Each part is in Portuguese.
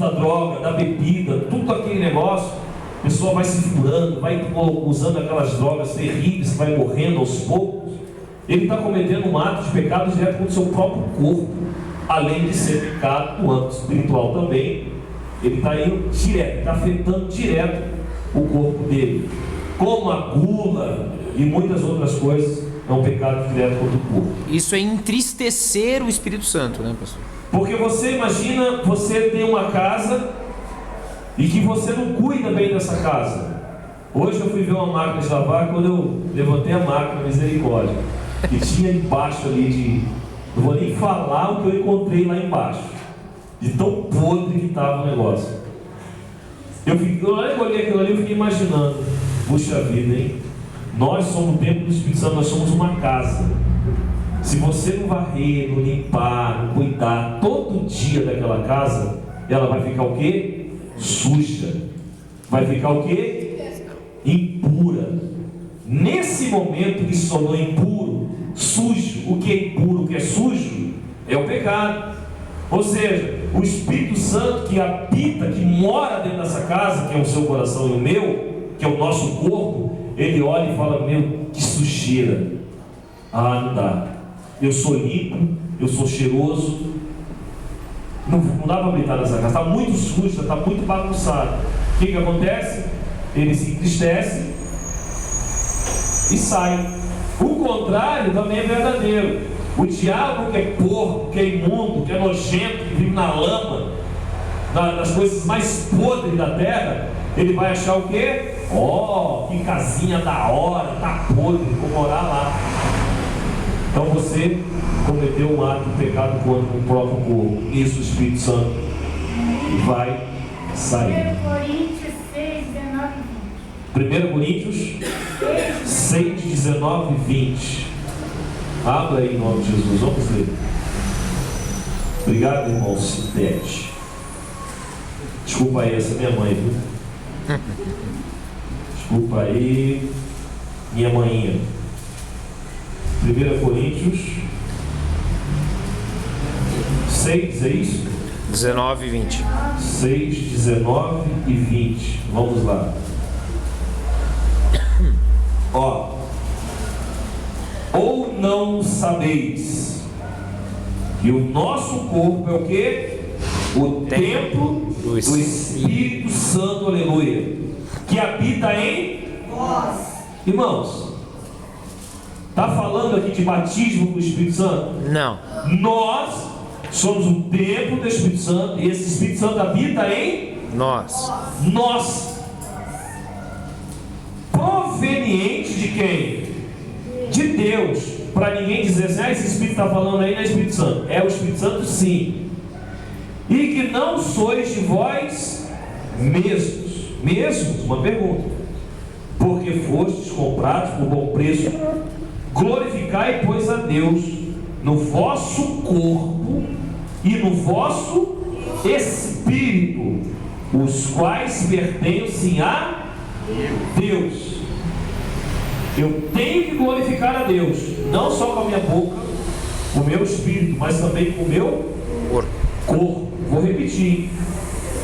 da droga, da bebida, tudo aquele negócio, a pessoa vai se furando, vai usando aquelas drogas terríveis, vai morrendo aos poucos. Ele está cometendo um ato de pecado direto contra o seu próprio corpo, além de ser pecado no âmbito espiritual também. Ele está indo direto, está afetando direto o corpo dele, como a gula e muitas outras coisas. É um pecado direto contra o corpo. Isso é entristecer o Espírito Santo, né, pastor? Porque você imagina, você tem uma casa e que você não cuida bem dessa casa. Hoje eu fui ver uma máquina de lavar, quando eu levantei a máquina, misericórdia, que tinha embaixo ali não vou nem falar o que eu encontrei lá embaixo, de tão podre que estava o negócio. Eu olhei aquilo ali e fiquei imaginando, puxa vida, hein? Nós somos o templo do Espírito Santo, nós somos uma casa. Se você não varrer, não limpar, não cuidar todo dia daquela casa, ela vai ficar o quê? Suja. Vai ficar o quê? Impura. Nesse momento que se tornou impuro, sujo, o que é impuro, o que é sujo, é o pecado. Ou seja, o Espírito Santo que habita, que mora dentro dessa casa, que é o seu coração e o meu, que é o nosso corpo, ele olha e fala, meu, que sujeira. Ah, não dá. Eu sou limpo, eu sou cheiroso. Não dá para habitar nessa casa, está muito suja, está muito bagunçado. O que acontece? Ele se entristece e sai. O contrário também é verdadeiro. O diabo que é porco, que é imundo, que é nojento, que vive na lama, das coisas mais podres da terra, ele vai achar o quê? Ó, que casinha da hora, tá podre, vou morar lá. Então você cometeu um ato de pecado contra o próprio corpo. Isso o Espírito Santo vai sair. 1 Coríntios 6, 19 e 20. Abra aí em nome de Jesus, vamos ler. Obrigado, irmão Citete. Desculpa aí, essa é minha mãe, viu? Desculpa aí, minha manhinha. 1 Coríntios 6, é isso? 19 e 20. 6, 19 e 20. Vamos lá. Ó. Ou não sabeis que o nosso corpo é o quê? O templo do Espírito Santo, aleluia, que habita em nós. Irmãos, está falando aqui de batismo com o Espírito Santo? Não. Nós somos o templo do Espírito Santo e esse Espírito Santo habita em nós. Nós. Proveniente de quem? De Deus. Para ninguém dizer assim, esse Espírito está falando aí, não é Espírito Santo. É o Espírito Santo, sim. E que não sois de vós mesmos. Mesmos? Uma pergunta. Porque fostes comprados por bom preço. Glorificai, pois, a Deus no vosso corpo e no vosso espírito, os quais pertencem a Deus. Eu tenho que glorificar a Deus, não só com a minha boca, com o meu espírito, mas também com o meu corpo. Vou repetir.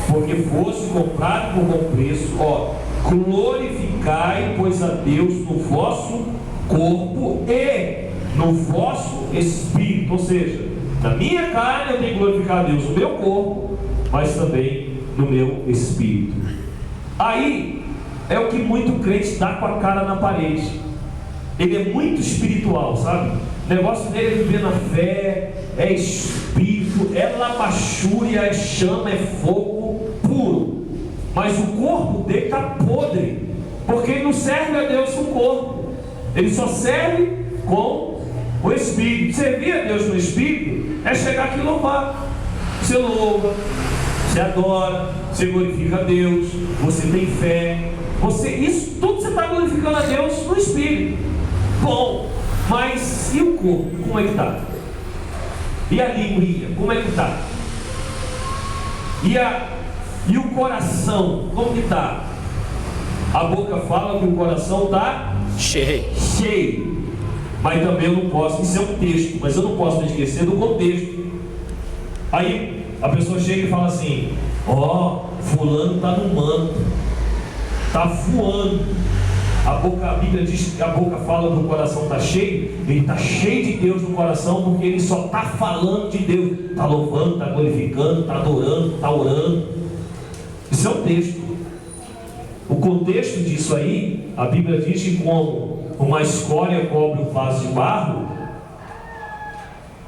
Porque fosse comprado por bom preço, ó, glorificai, pois, a Deus no vosso corpo e no vosso espírito. Ou seja, na minha carne eu tenho que glorificar a Deus no meu corpo, mas também no meu espírito. Aí é o que muito crente dá com a cara na parede. Ele é muito espiritual, sabe? O negócio dele é viver na fé, é espírito, é labachúria, é chama, é fogo puro. Mas o corpo dele está podre, porque ele não serve a Deus com o corpo, ele só serve com o espírito. Servir a Deus no espírito é chegar aqui e louvar. Você louva, você adora, você glorifica a Deus, você tem fé, isso tudo você está glorificando a Deus no espírito. Bom, mas e o corpo? Como é que está? E a linguinha? Como é que está? E o coração? Como que está? A boca fala que o coração está cheio. Mas também eu não posso, isso é um texto, mas eu não posso me esquecer do contexto. Aí a pessoa chega e fala assim, Fulano está no manto, está voando. A Bíblia diz que a boca fala do coração está cheio. Ele está cheio de Deus no coração, porque ele só está falando de Deus. Está louvando, está glorificando, está adorando, está orando. Isso é um texto. O contexto disso aí, a Bíblia diz que como uma escória cobre um vaso de barro,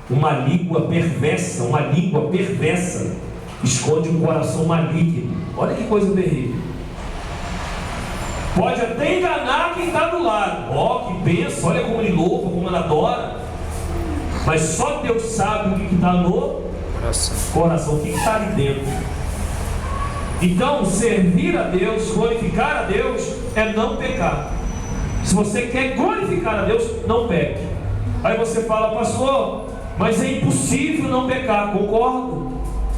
uma língua perversa esconde um coração maligno. Olha que coisa terrível. Pode até enganar quem está do lado. Que benção, olha como ele louva, como ele adora. Mas só Deus sabe o que está no coração, o que está ali dentro. Então, servir a Deus, glorificar a Deus, é não pecar. Se você quer glorificar a Deus, não peque. Aí você fala, pastor, mas é impossível não pecar. Concordo.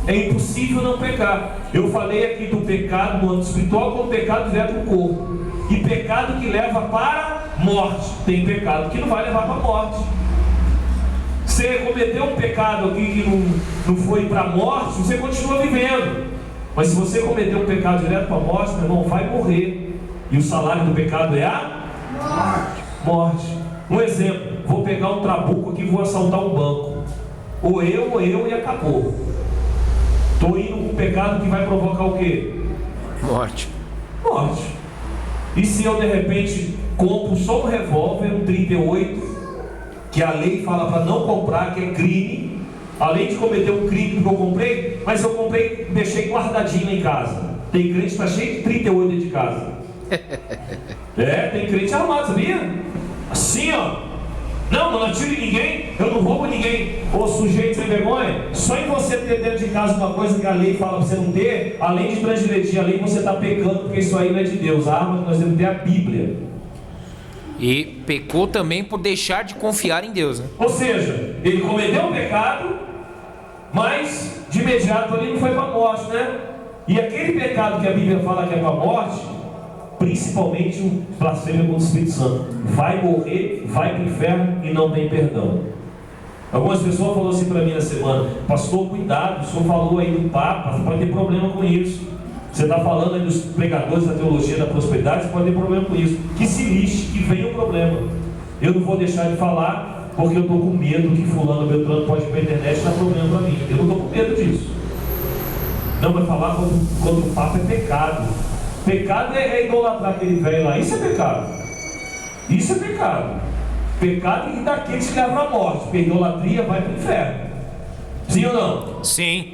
É impossível não pecar. Eu falei aqui do pecado no âmbito espiritual como pecado direto no corpo. E pecado que leva para a morte. Tem pecado que não vai levar para a morte. Você cometeu um pecado aqui que não foi para a morte, você continua vivendo. Mas se você cometeu um pecado direto para a morte, meu irmão, vai morrer. E o salário do pecado é a morte. Um exemplo, vou pegar um trabuco aqui e vou assaltar um banco. Ou eu e acabou. Estou indo com um pecado que vai provocar o quê? Morte. E se eu de repente compro só um revólver, um 38, que a lei fala para não comprar, que é crime, além de cometer um crime que eu comprei, mas eu comprei, deixei guardadinho lá em casa. Tem crente que está cheio de 38 dentro de casa. Tem crente armado, sabia? Assim, não atiro em ninguém, eu não roubo ninguém. Ô sujeito sem vergonha, só em você ter dentro de casa uma coisa que a lei fala para você não ter, além de transgredir a lei, você está pecando, porque isso aí não é de Deus. A arma que nós temos que ter é a Bíblia. E pecou também por deixar de confiar em Deus, né? Ou seja, ele cometeu um pecado, mas de imediato ali não foi para a morte, né? E aquele pecado que a Bíblia fala que é para a morte, principalmente o blasfêmia contra o Espírito Santo, vai morrer, vai para o inferno e não tem perdão. Algumas pessoas falaram assim para mim na semana, pastor, cuidado, o senhor falou aí do Papa, você pode ter problema com isso. Você está falando aí dos pregadores da teologia da prosperidade, você pode ter problema com isso. Que se lixe, que venha o problema. Eu não vou deixar de falar, porque eu estou com medo que fulano Beltrano pode ir para a internet e dar problema para mim. Eu não estou com medo disso. Não, vai falar quando o Papa é pecado. Pecado é idolatrar aquele velho lá. Isso é pecado. Isso é pecado. Pecado é daqueles que levam à morte. Porque idolatria vai para o inferno. Sim ou não? Sim.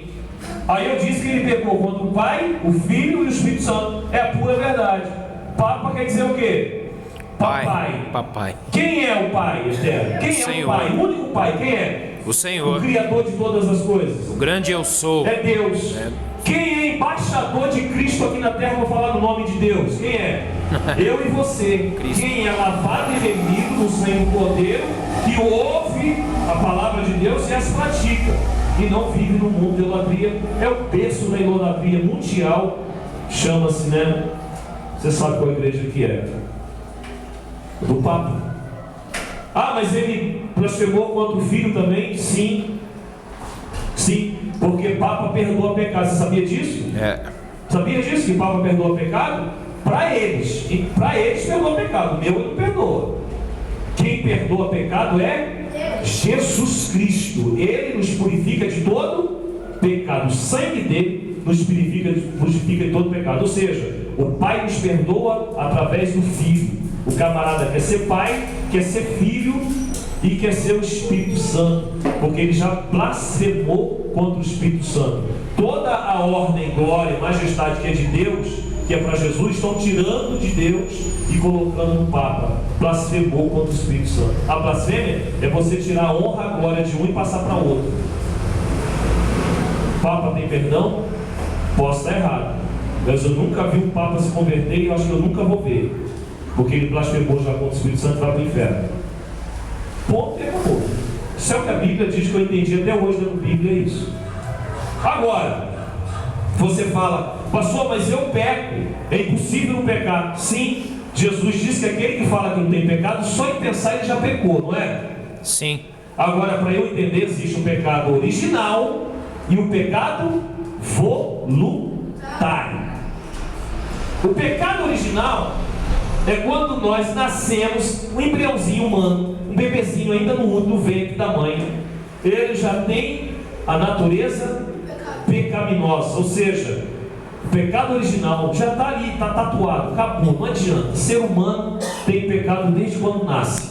Aí eu disse que ele pecou contra o Pai, o Filho e o Espírito Santo. É a pura verdade. Papa quer dizer o quê? Papai. Quem é o Pai eterno? Quem é o Pai? O único Pai, quem é? O Senhor. O Criador de todas as coisas. O grande eu sou. É Deus. Quem é embaixador de Cristo aqui na terra? Vou falar no nome de Deus. Quem é? Eu e você. Cristo. Quem é lavado e remido no sangue do Cordeiro, que ouve a palavra de Deus e as pratica, e não vive no mundo de idolatria. É o berço da idolatria mundial. Chama-se, né? Você sabe qual igreja que é? Do Papa. Mas ele blasfemou contra o Filho também? Sim, porque Papa perdoa pecado. Você sabia disso? Sabia disso, que Papa perdoa pecado? Para eles. E para eles perdoa pecado. O meu ele não perdoa. Quem perdoa pecado é Jesus Cristo. Ele nos purifica de todo pecado. O sangue dele nos purifica de todo pecado. Ou seja, o Pai nos perdoa através do Filho. O camarada quer ser pai, quer ser filho e quer ser o Espírito Santo, porque ele já blasfemou contra o Espírito Santo. Toda a ordem, glória e majestade que é de Deus, que é para Jesus, estão tirando de Deus e colocando no Papa. Blasfemou contra o Espírito Santo. A blasfêmia é você tirar a honra, a glória de um e passar para outro. O Papa tem perdão? Posso estar errado, mas eu nunca vi um Papa se converter e eu acho que eu nunca vou ver, porque ele blasfemou já contra o Espírito Santo e vai para o inferno. Ponto e acabou. Isso é o que a Bíblia diz, que eu entendi até hoje da Bíblia, é isso. Agora, você fala, pastor, mas eu peco, é impossível não pecar. Sim, Jesus disse que aquele que fala que não tem pecado, só em pensar ele já pecou, não é? Sim. Agora, para eu entender, existe um pecado original e um pecado voluntário. hereditário. O pecado original é quando nós nascemos um embriãozinho humano, um bebezinho ainda no ventre da mãe. Ele já tem a natureza pecaminosa, ou seja, o pecado original já está ali, está tatuado, acabou, não adianta. O ser humano tem pecado desde quando nasce.